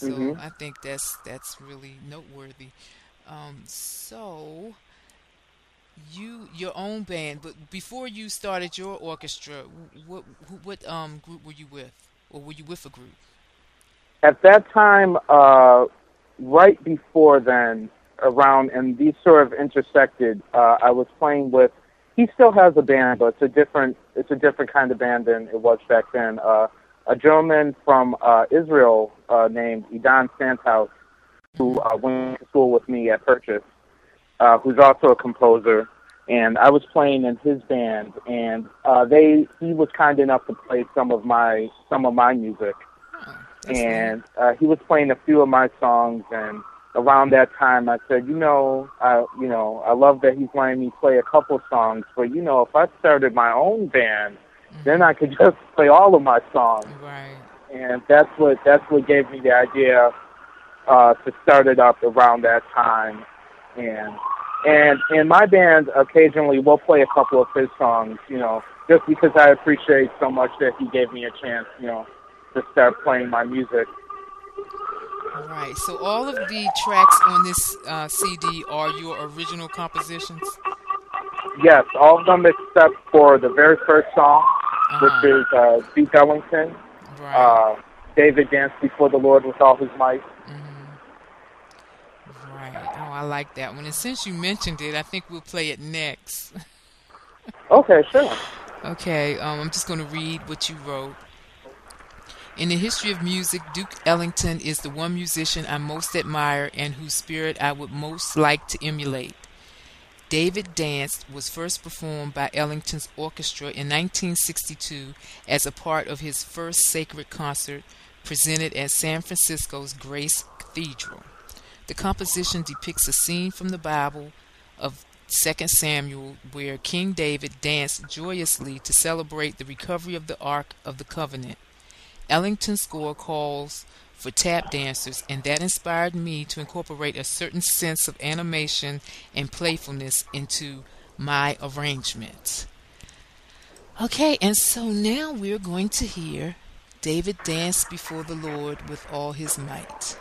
So Hmm. I think that's really noteworthy. So your own band, but before you started your orchestra, what group were you with, or were you with a group? At that time, right before then, around, and these sort of intersected. I was playing with. He still has a band, but it's a different kind of band than it was back then. A gentleman from Israel named Idan Santhouse, who Hmm. went to school with me at Purchase, who's also a composer, and I was playing in his band, and he was kind enough to play some of my music, Oh, that's neat. and he was playing a few of my songs. And around that time, I said, I love that he's letting me play a couple songs, but if I started my own band, then Hmm. I could just play all of my songs. Right. And that's what gave me the idea to start it up around that time. And in my band, occasionally we'll play a couple of his songs, just because I appreciate so much that he gave me a chance, to start playing my music. Right. So all of the tracks on this CD are your original compositions. Yes, all of them except for the very first song, Uh which huh. is Duke Ellington. Right. Uh, David danced before the Lord with all his might. Hmm. Right. Oh, I like that one. And since you mentioned it, I think we'll play it next. Okay, sure. Okay. I'm just going to read what you wrote. In the history of music, Duke Ellington is the one musician I most admire and whose spirit I would most like to emulate. David Dance was first performed by Ellington's orchestra in 1962 as a part of his first sacred concert presented at San Francisco's Grace Cathedral. The composition depicts a scene from the Bible of 2 Samuel where King David danced joyously to celebrate the recovery of the Ark of the Covenant. Ellington's score calls for tap dancers, and that inspired me to incorporate a certain sense of animation and playfulness into my arrangements. Okay, and so now we're going to hear David dance before the Lord with all his might.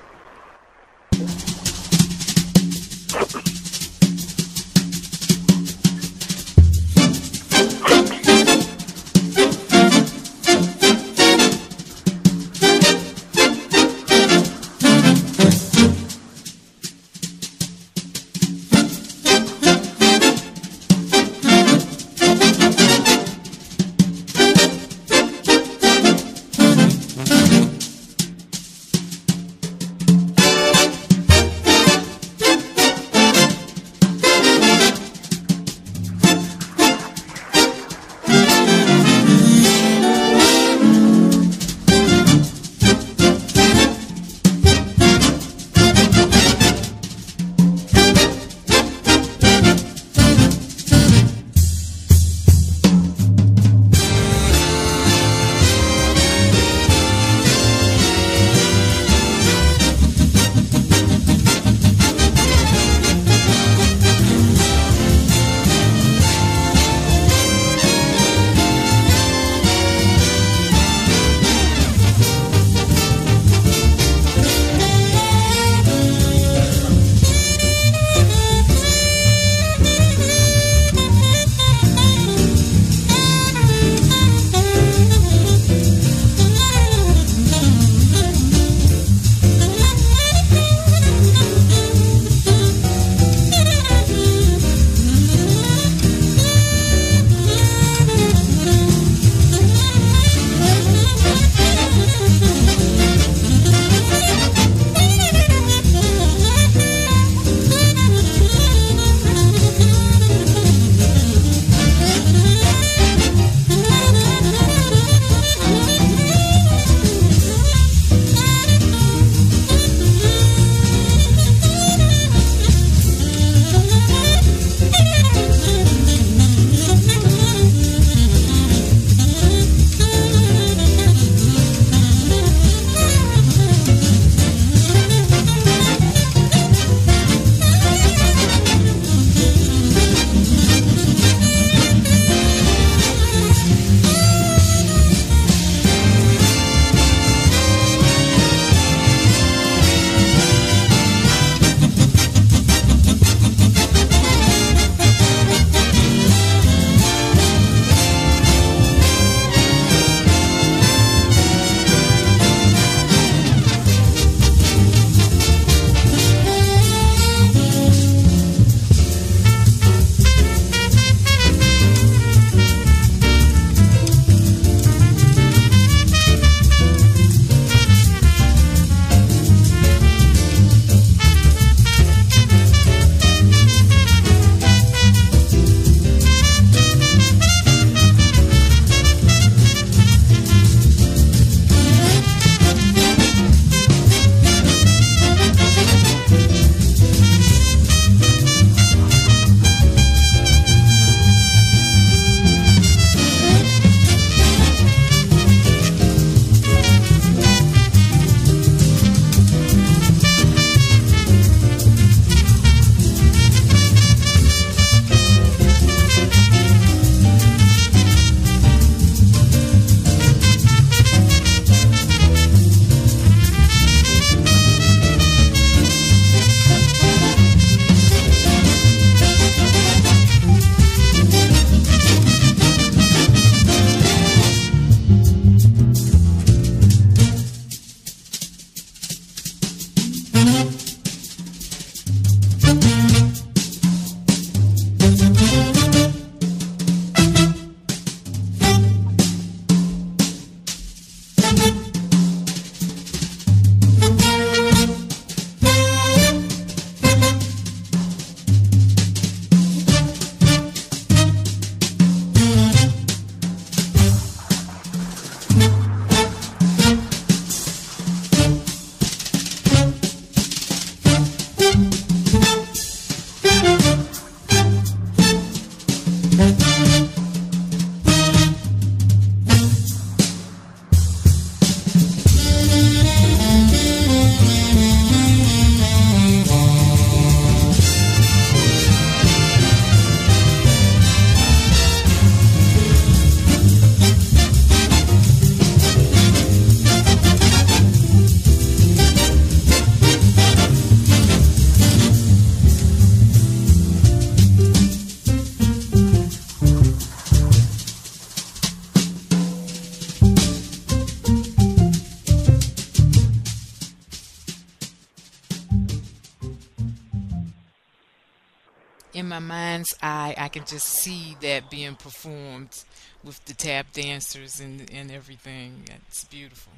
in my mind's eye, I can just see that being performed with the tap dancers and everything. It's beautiful.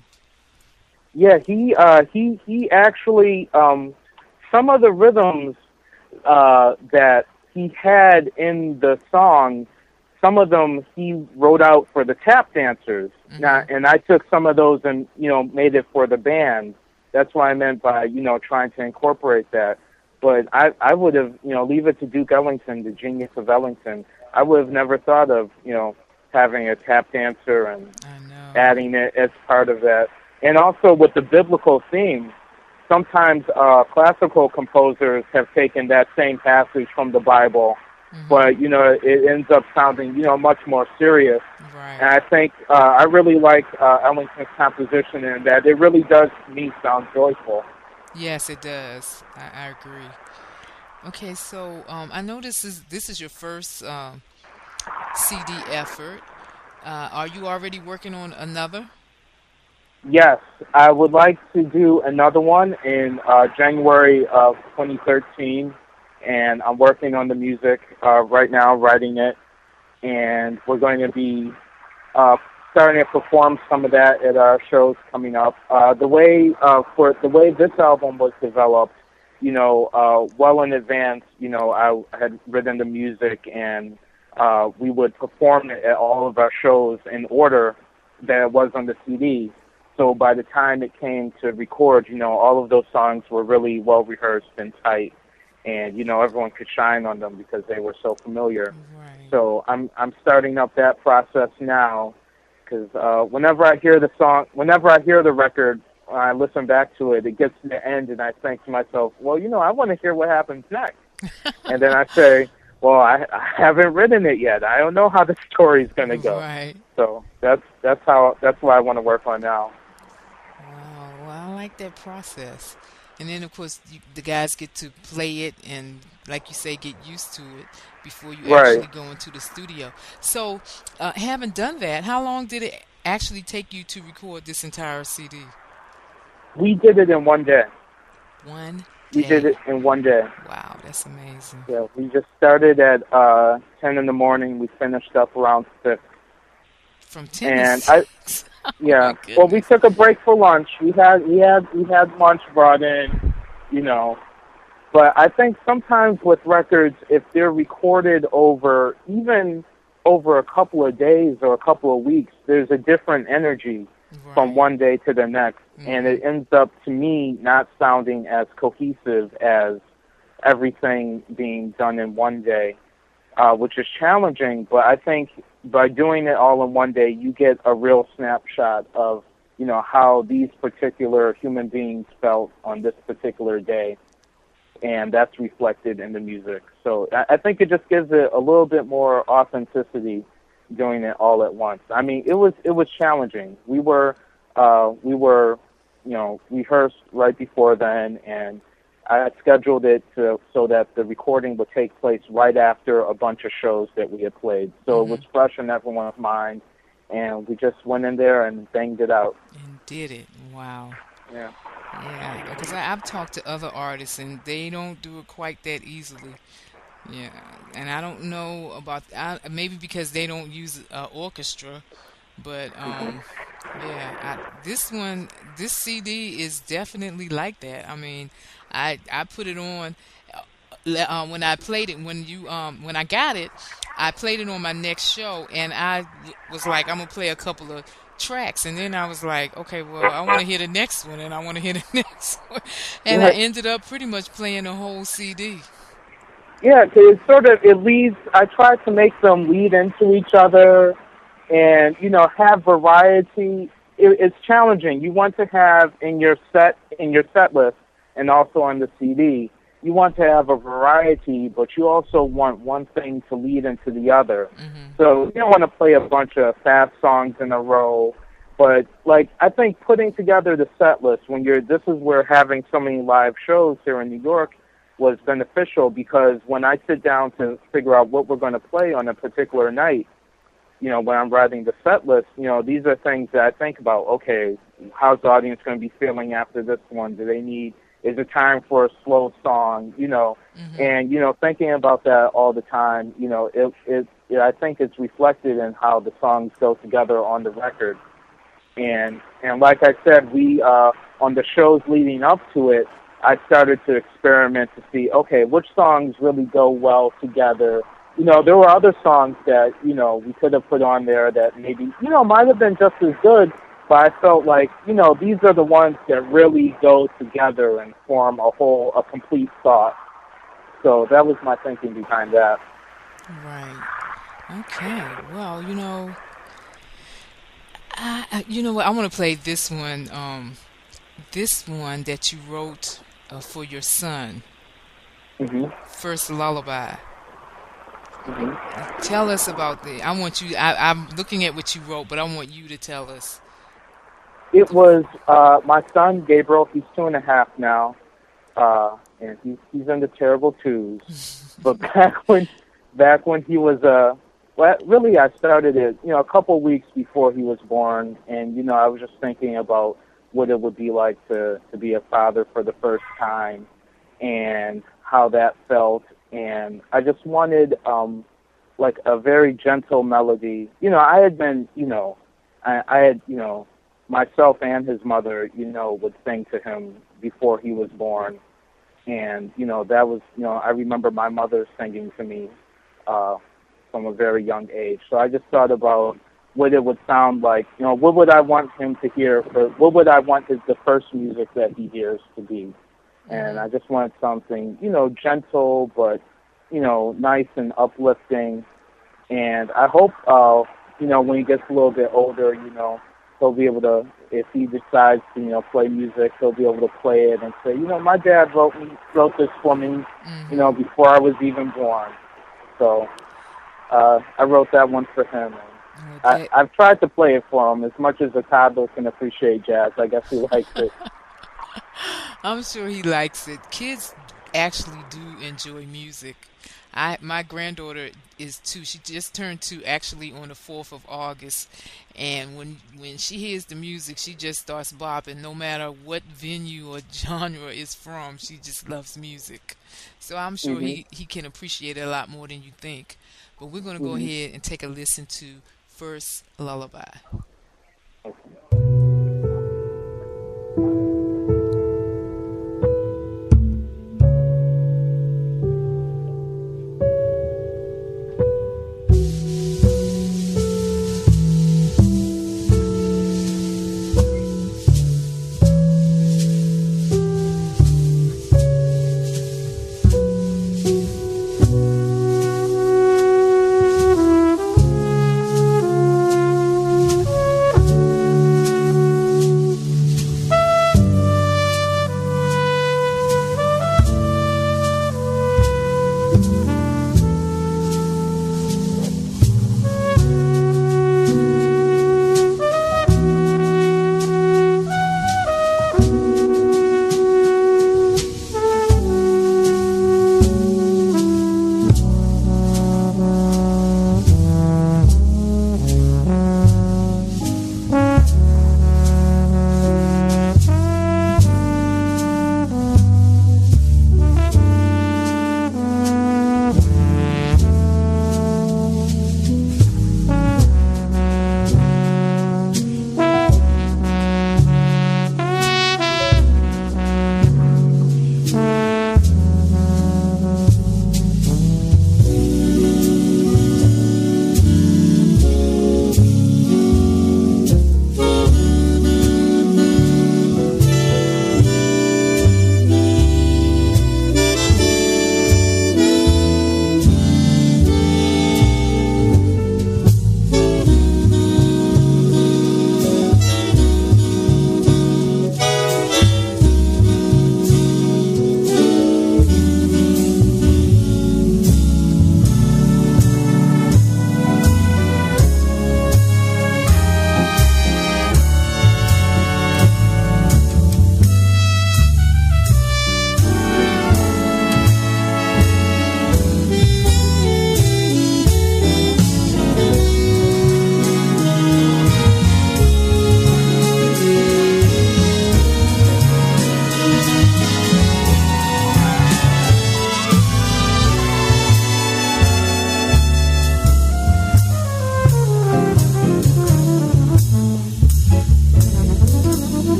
Yeah, he actually some of the rhythms that he had in the song, some of them he wrote out for the tap dancers. Mm-hmm. Now, and I took some of those and made it for the band. That's what I meant by trying to incorporate that. But I would have leave it to Duke Ellington, the genius of Ellington. I would have never thought of having a tap dancer and adding it as part of that. And also with the biblical theme, sometimes classical composers have taken that same passage from the Bible, but it ends up sounding much more serious. Right. And I think I really like Ellington's composition in that it really does to me sound joyful. Yes, it does. I agree. Okay, so I know this is your first CD effort. Are you already working on another? Yes, I would like to do another one in January of 2013, and I'm working on the music right now, writing it, and we're going to be starting to perform some of that at our shows coming up. The way this album was developed, well in advance, I had written the music, and we would perform it at all of our shows in order that it was on the CD. So by the time it came to record, all of those songs were really well rehearsed and tight, and everyone could shine on them because they were so familiar. Right. So I'm starting up that process now, because whenever I hear the record, when I listen back to it, it gets to the end, and I think to myself, well, I want to hear what happens next. And then I say, well, I haven't written it yet. I don't know how the story's going to go. Right. So that's what I want to work on now. Wow. Well, I like that process. And then, of course, the guys get to play it and, like you say, get used to it before you actually go into the studio. So, having done that, how long did it actually take you to record this entire CD? We did it in one day. One day? We did it in one day. Wow, that's amazing. Yeah, we just started at 10 in the morning. We finished up around 6. From 10 to 6? Yeah. Well, we took a break for lunch. We had lunch brought in, But I think sometimes with records, if they're recorded over a couple of days or a couple of weeks, there's a different energy from one day to the next, and it ends up, to me, not sounding as cohesive as everything being done in one day, which is challenging. But I think by doing it all in one day, you get a real snapshot of, how these particular human beings felt on this particular day, and that's reflected in the music. So I think it just gives it a little bit more authenticity doing it all at once. I mean, it was challenging. We were rehearsed right before then, and I scheduled it so that the recording would take place right after a bunch of shows that we had played. So it was fresh in everyone's mind, and we just went in there and banged it out. And did it. Wow. Yeah. Yeah, because I've talked to other artists, and they don't do it quite that easily. Yeah, and I don't know about maybe because they don't use orchestra, but this CD is definitely like that. I mean, I put it on when I played it when I got it, I played it on my next show, and I was like, I'm gonna play a couple of tracks, and then I was like, okay, well, I want to hear the next one, and I want to hear the next one, and I ended up pretty much playing the whole CD. Yeah, because it leads. I try to make them lead into each other, and have variety. It's challenging. You want to have in your set list, and also on the CD, you want to have a variety, but you also want one thing to lead into the other. So you don't want to play a bunch of fast songs in a row. But I think putting together the set list this is where having so many live shows here in New York was beneficial, because when I sit down to figure out what we're going to play on a particular night, when I'm writing the set list, these are things that I think about. Okay, how's the audience going to be feeling after this one? Do they need, is it time for a slow song, and, thinking about that all the time, I think it's reflected in how the songs go together on the record. And like I said, we, on the shows leading up to it, I started to experiment to see, okay, which songs really go well together. There were other songs that, we could have put on there that maybe, might have been just as good, but I felt like, these are the ones that really go together and form a complete thought. So that was my thinking behind that. Right. Okay. Well, you know what? I want to play this one that you wrote for your son. Mm-hmm. First Lullaby. Mm-hmm. Tell us about the. I want you. I'm looking at what you wrote, but I want you to tell us. It was my son Gabriel. He's 2.5 now, and he's into terrible twos. But back when he was really I started it a couple weeks before he was born, and I was just thinking about what it would be like to be a father for the first time, and how that felt. And I just wanted like a very gentle melody. I had been, I had, myself and his mother, would sing to him before he was born. And, that was, I remember my mother singing to me from a very young age. So I just thought about what it would sound like, what would I want him to hear, what would I want the first music that he hears to be. And I just wanted something, gentle, but, nice and uplifting. And I hope, when he gets a little bit older, he'll be able to, if he decides to, play music, he'll be able to play it and say, my dad wrote this for me, before I was even born. So I wrote that one for him. And I've tried to play it for him as much as a toddler can appreciate jazz. I guess he likes it. I'm sure he likes it. Kids actually do enjoy music. My granddaughter is 2. She just turned 2 actually on the 4th of August. And when she hears the music, she just starts bopping. No matter what venue or genre it's from, she just loves music. So I'm sure he can appreciate it a lot more than you think. But we're going to go ahead and take a listen to First Lullaby.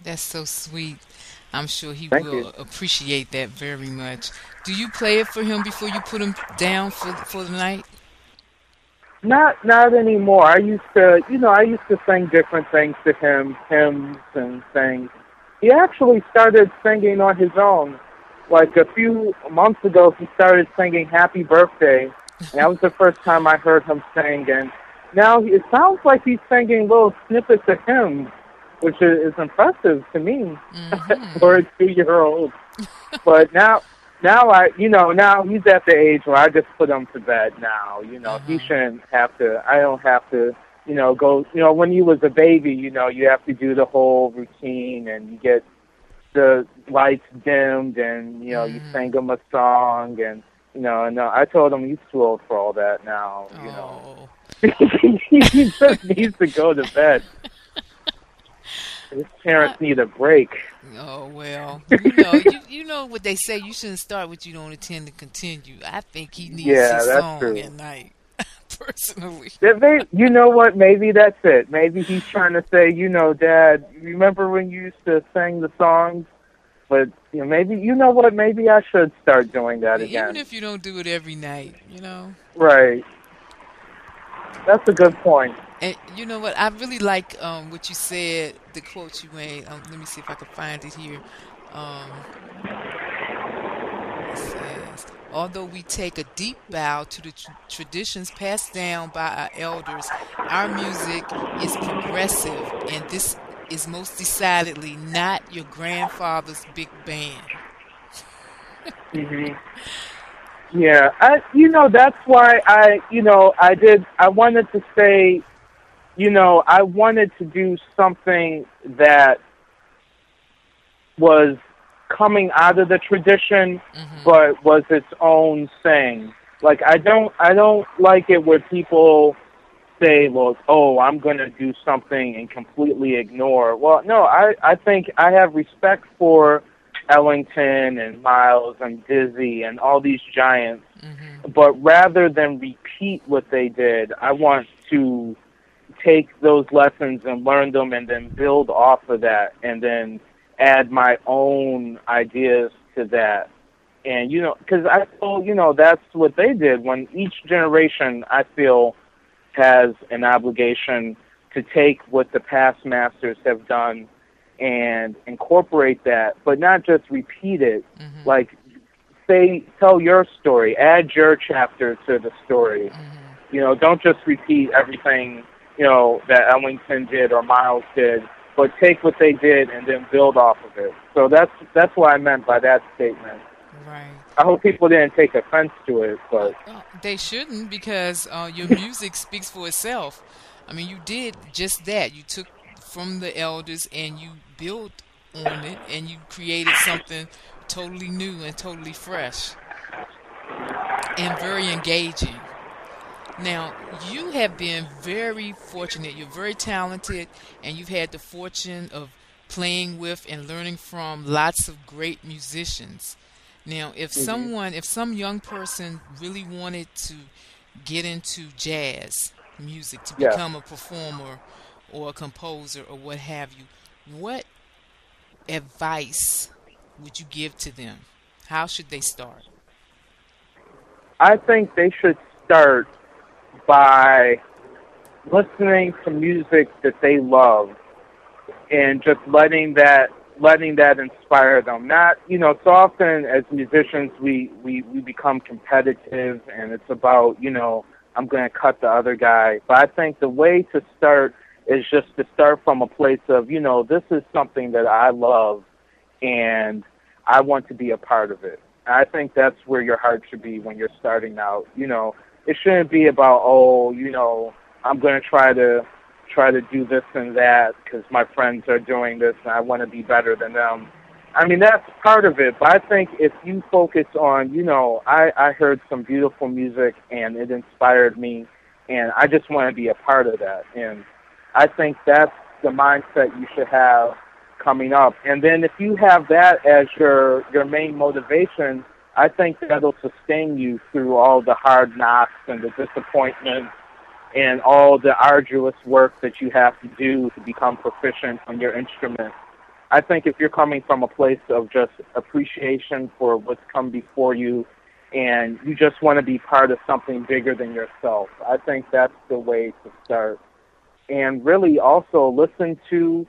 That's so sweet. I'm sure he Thank will you. appreciate that very much. Do you play it for him before you put him down for the night? Not anymore. I used to sing different things to him, hymns and things. He actually started singing on his own. Like a few months ago, he started singing "Happy Birthday." And that was the first time I heard him sing. And now it sounds like he's singing little snippets of hymns, which is impressive to me for a 2-year-old. But now now he's at the age where I just put him to bed now. He shouldn't have to. I don't have to. Go. When he was a baby, you have to do the whole routine, and you get the lights dimmed, and you sing him a song, and no. I told him he's too old for all that now. He just needs to go to bed. His parents need a break. Oh, well. You know what they say. You shouldn't start what you don't intend to continue. I think he needs his song true. at night, personally. You know what? Maybe that's it. Maybe he's trying to say, Dad, remember when you used to sing the songs? But maybe, what? Maybe I should start doing that again. Even if you don't do it every night, Right. That's a good point. And you know what? I really like what you said, the quote you made. Let me see if I can find it here. It says, although we take a deep bow to the traditions passed down by our elders, our music is progressive, and this is most decidedly not your grandfather's big band. Mm-hmm. Yeah, that's why I wanted to say, I wanted to do something that was coming out of the tradition, but was its own thing. Like, I don't like it where people say, well, I'm going to do something and completely ignore. Well, no, I think I have respect for Ellington and Miles and Dizzy and all these giants, but rather than repeat what they did, I want to take those lessons and learn them and then build off of that and then add my own ideas to that. And, because I feel, that's what they did. When each generation, I feel, has an obligation to take what the past masters have done and incorporate that, but not just repeat it. Like, tell your story, add your chapter to the story. Don't just repeat everything, that Ellington did or Miles did, but take what they did and then build off of it. So that's what I meant by that statement. Right. I hope people didn't take offense to it, but they shouldn't, because your music speaks for itself. I mean, you did just that. You took from the elders and you built on it, and you created something totally new and totally fresh and very engaging. Now, you have been very fortunate. You're very talented, and you've had the fortune of playing with and learning from lots of great musicians. Now, Hmm. if some young person really wanted to get into jazz music, to Yeah. become a performer or a composer or what have you, what advice would you give to them? How should they start? I think they should start by listening to music that they love and just letting that inspire them. Not, so often as musicians we become competitive and it's about, I'm going to cut the other guy. But I think the way to start is just to start from a place of, this is something that I love and I want to be a part of it. I think that's where your heart should be when you're starting out. It shouldn't be about, I'm going to try to do this and that because my friends are doing this and I want to be better than them. I mean, that's part of it, but I think if you focus on, I heard some beautiful music and it inspired me and I just want to be a part of that. And I think that's the mindset you should have coming up. And then if you have that as your main motivation, I think that'll sustain you through all the hard knocks and the disappointments and all the arduous work that you have to do to become proficient on your instrument. I think if you're coming from a place of just appreciation for what's come before you and you just want to be part of something bigger than yourself, I think that's the way to start. And really also listen to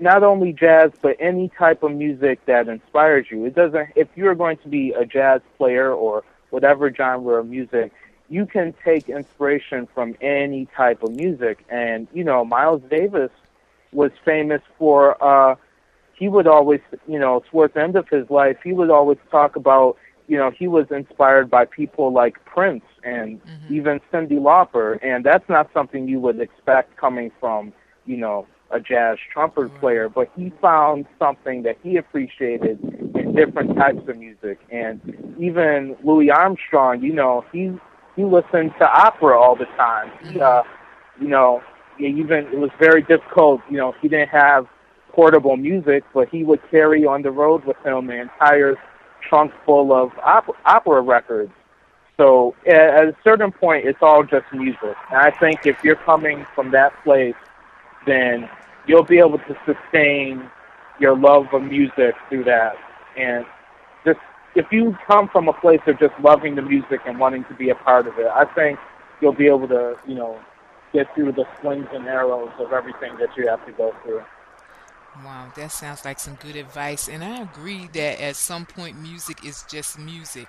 not only jazz but any type of music that inspires you. It doesn't if you're going to be a jazz player or whatever genre of music, you can take inspiration from any type of music. And Miles Davis was famous for he would always, towards the end of his life, he would always talk about, he was inspired by people like Prince and Hmm. even Cyndi Lauper, and that's not something you would expect coming from, a jazz trumpet Right. player, but he found something that he appreciated in different types of music. And even Louis Armstrong, he listened to opera all the time. Hmm. You know, even it was very difficult. He didn't have portable music, but he would carry on the road with him an entire trunk full of opera records. So at a certain point, it's all just music. And I think if you're coming from that place, then you'll be able to sustain your love of music through that. And just if you come from a place of just loving the music and wanting to be a part of it, I think you'll be able to, get through the slings and arrows of everything that you have to go through. Wow, that sounds like some good advice. And I agree that at some point, music is just music.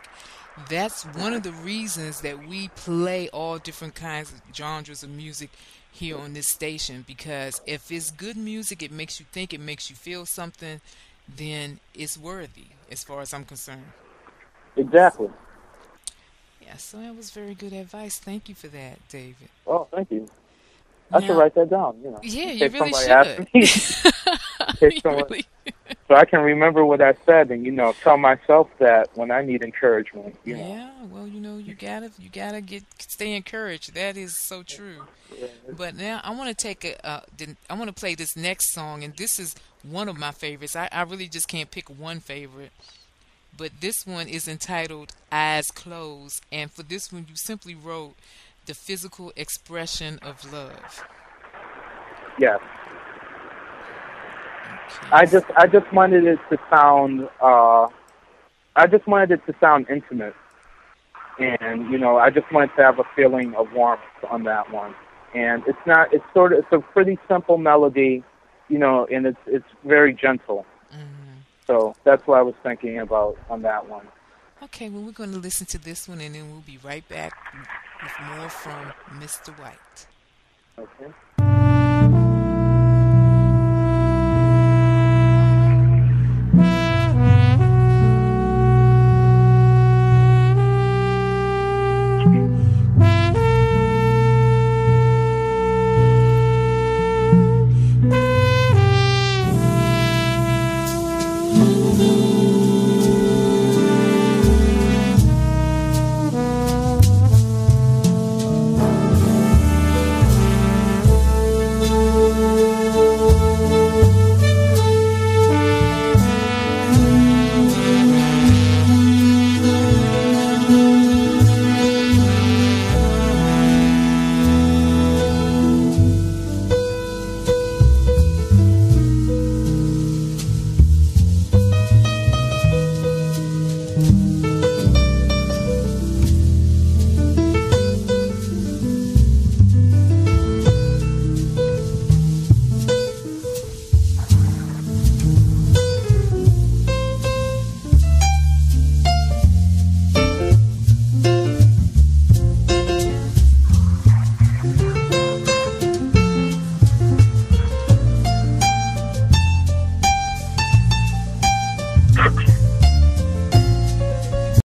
That's one of the reasons that we play all different kinds of genres of music here on this station. Because if it's good music, it makes you think, it makes you feel something, then it's worthy, as far as I'm concerned. Exactly. Yeah, so that was very good advice. Thank you for that, David. Oh, thank you. I should Now, write that down. yeah, In you case really somebody asks should. me, in case You someone, really. so I can remember what I said and tell myself that when I need encouragement. Yeah, well, you gotta get stay encouraged. That is so true. But now I want to I want to play this next song, and this is one of my favorites. I really just can't pick one favorite, but this one is entitled "Eyes Closed," and for this one, you simply wrote the physical expression of love. Yes, Okay. I just wanted it to sound I just wanted it to sound intimate, and I just wanted to have a feeling of warmth on that one. And it's a pretty simple melody, and it's very gentle. Hmm. So that's what I was thinking about on that one. Okay, well, we're going to listen to this one, and then we'll be right back with more from Mr. White. Okay.